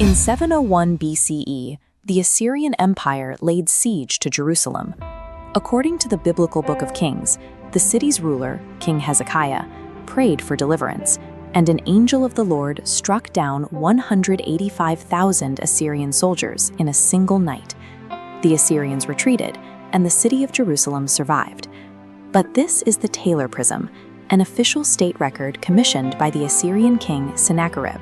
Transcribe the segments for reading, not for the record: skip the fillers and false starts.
In 701 BCE, the Assyrian Empire laid siege to Jerusalem. According to the biblical Book of Kings, the city's ruler, King Hezekiah, prayed for deliverance, and an angel of the Lord struck down 185,000 Assyrian soldiers in a single night. The Assyrians retreated, and the city of Jerusalem survived. But this is the Taylor Prism, an official state record commissioned by the Assyrian king Sennacherib.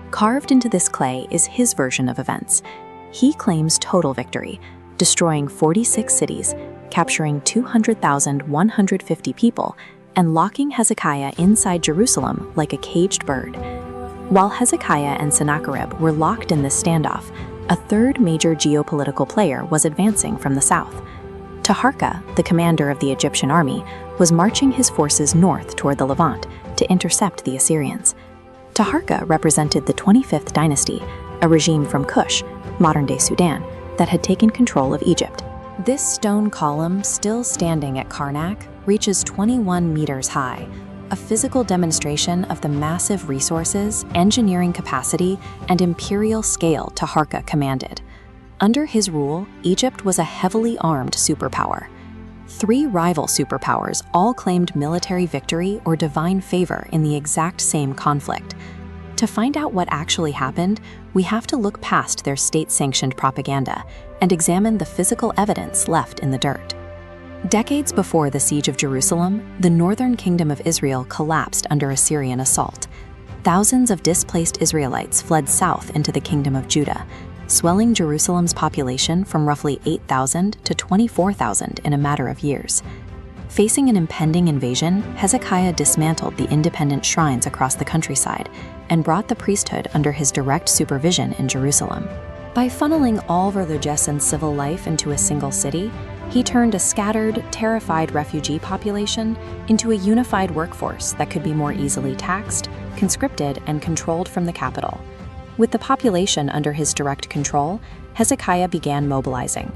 Carved into this clay is his version of events. He claims total victory, destroying 46 cities, capturing 200,150 people, and locking Hezekiah inside Jerusalem like a caged bird. While Hezekiah and Sennacherib were locked in this standoff, a third major geopolitical player was advancing from the south. Taharqa, the commander of the Egyptian army, was marching his forces north toward the Levant to intercept the Assyrians. Taharqa represented the 25th dynasty, a regime from Kush, modern-day Sudan, that had taken control of Egypt. This stone column, still standing at Karnak, reaches 21 meters high, a physical demonstration of the massive resources, engineering capacity, and imperial scale Taharqa commanded. Under his rule, Egypt was a heavily armed superpower. 3 rival superpowers all claimed military victory or divine favor in the exact same conflict. To find out what actually happened, we have to look past their state-sanctioned propaganda and examine the physical evidence left in the dirt. Decades before the siege of Jerusalem, the northern kingdom of Israel collapsed under Assyrian assault. Thousands of displaced Israelites fled south into the kingdom of Judah, swelling Jerusalem's population from roughly 8,000 to 24,000 in a matter of years. Facing an impending invasion, Hezekiah dismantled the independent shrines across the countryside and brought the priesthood under his direct supervision in Jerusalem. By funneling all religious and civil life into a single city, he turned a scattered, terrified refugee population into a unified workforce that could be more easily taxed, conscripted, and controlled from the capital. With the population under his direct control, Hezekiah began mobilizing.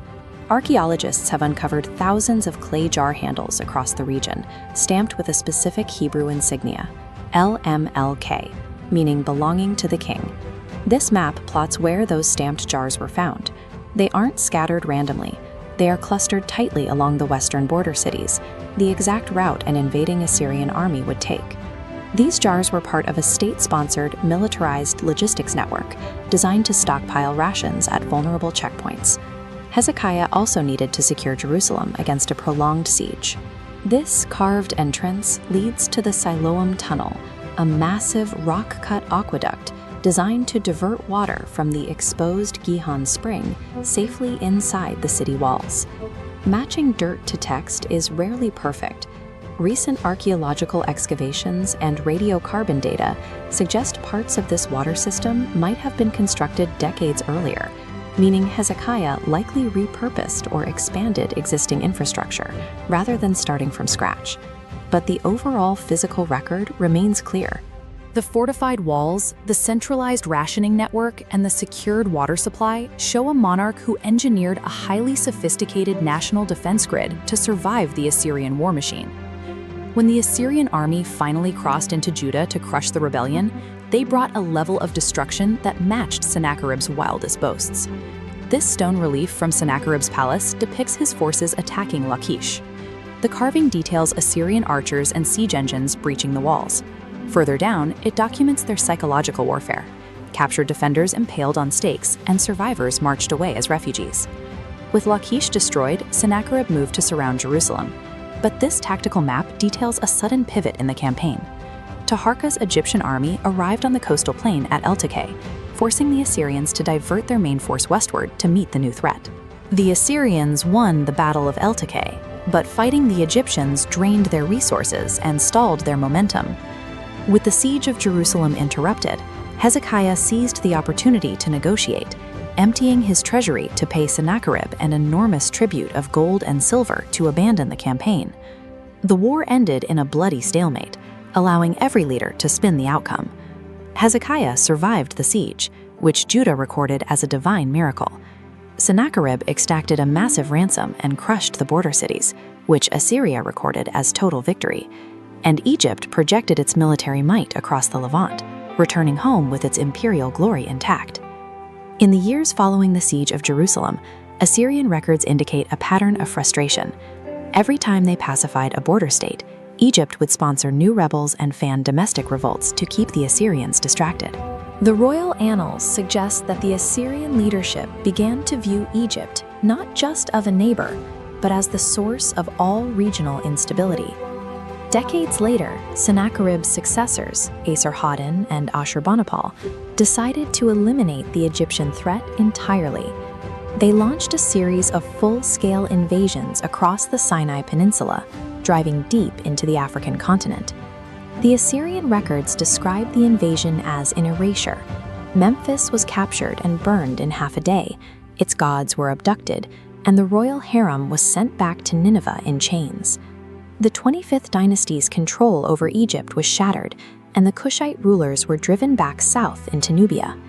Archaeologists have uncovered thousands of clay jar handles across the region, stamped with a specific Hebrew insignia, LMLK, meaning belonging to the king. This map plots where those stamped jars were found. They aren't scattered randomly. They are clustered tightly along the western border cities, the exact route an invading Assyrian army would take. These jars were part of a state-sponsored, militarized logistics network designed to stockpile rations at vulnerable checkpoints. Hezekiah also needed to secure Jerusalem against a prolonged siege. This carved entrance leads to the Siloam Tunnel, a massive rock-cut aqueduct designed to divert water from the exposed Gihon Spring safely inside the city walls. Matching dirt to text is rarely perfect. Recent archaeological excavations and radiocarbon data suggest parts of this water system might have been constructed decades earlier, meaning Hezekiah likely repurposed or expanded existing infrastructure rather than starting from scratch. But the overall physical record remains clear. The fortified walls, the centralized rationing network, and the secured water supply show a monarch who engineered a highly sophisticated national defense grid to survive the Assyrian war machine. When the Assyrian army finally crossed into Judah to crush the rebellion, they brought a level of destruction that matched Sennacherib's wildest boasts. This stone relief from Sennacherib's palace depicts his forces attacking Lachish. The carving details Assyrian archers and siege engines breaching the walls. Further down, it documents their psychological warfare. Captured defenders impaled on stakes, and survivors marched away as refugees. With Lachish destroyed, Sennacherib moved to surround Jerusalem. But this tactical map details a sudden pivot in the campaign. Taharqa's Egyptian army arrived on the coastal plain at Eltekeh, forcing the Assyrians to divert their main force westward to meet the new threat. The Assyrians won the Battle of Eltekeh, but fighting the Egyptians drained their resources and stalled their momentum. With the siege of Jerusalem interrupted, Hezekiah seized the opportunity to negotiate, emptying his treasury to pay Sennacherib an enormous tribute of gold and silver to abandon the campaign. The war ended in a bloody stalemate, allowing every leader to spin the outcome. Hezekiah survived the siege, which Judah recorded as a divine miracle. Sennacherib exacted a massive ransom and crushed the border cities, which Assyria recorded as total victory. And Egypt projected its military might across the Levant, returning home with its imperial glory intact. In the years following the siege of Jerusalem, Assyrian records indicate a pattern of frustration. Every time they pacified a border state, Egypt would sponsor new rebels and fan domestic revolts to keep the Assyrians distracted. The royal annals suggest that the Assyrian leadership began to view Egypt not just as a neighbor, but as the source of all regional instability. Decades later, Sennacherib's successors, Esarhaddon and Ashurbanipal, decided to eliminate the Egyptian threat entirely. They launched a series of full-scale invasions across the Sinai Peninsula, driving deep into the African continent. The Assyrian records describe the invasion as an erasure. Memphis was captured and burned in half a day, its gods were abducted, and the royal harem was sent back to Nineveh in chains. The 25th dynasty's control over Egypt was shattered, and the Kushite rulers were driven back south into Nubia.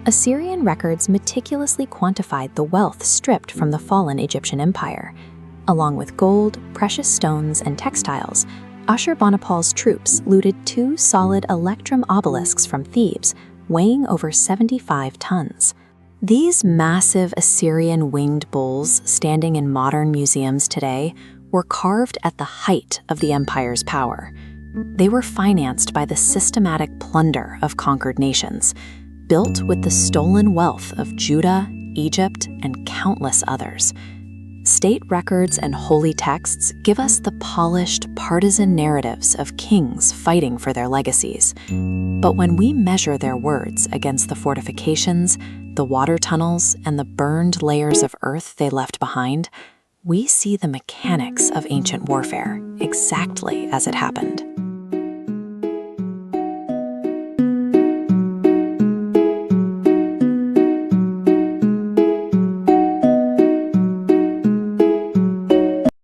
Assyrian records meticulously quantified the wealth stripped from the fallen Egyptian empire. Along with gold, precious stones, and textiles, Ashurbanipal's troops looted 2 solid electrum obelisks from Thebes, weighing over 75 tons. These massive Assyrian winged bulls, standing in modern museums today, were carved at the height of the empire's power. They were financed by the systematic plunder of conquered nations, built with the stolen wealth of Judah, Egypt, and countless others. State records and holy texts give us the polished, partisan narratives of kings fighting for their legacies. But when we measure their words against the fortifications, the water tunnels, and the burned layers of earth they left behind, we see the mechanics of ancient warfare exactly as it happened.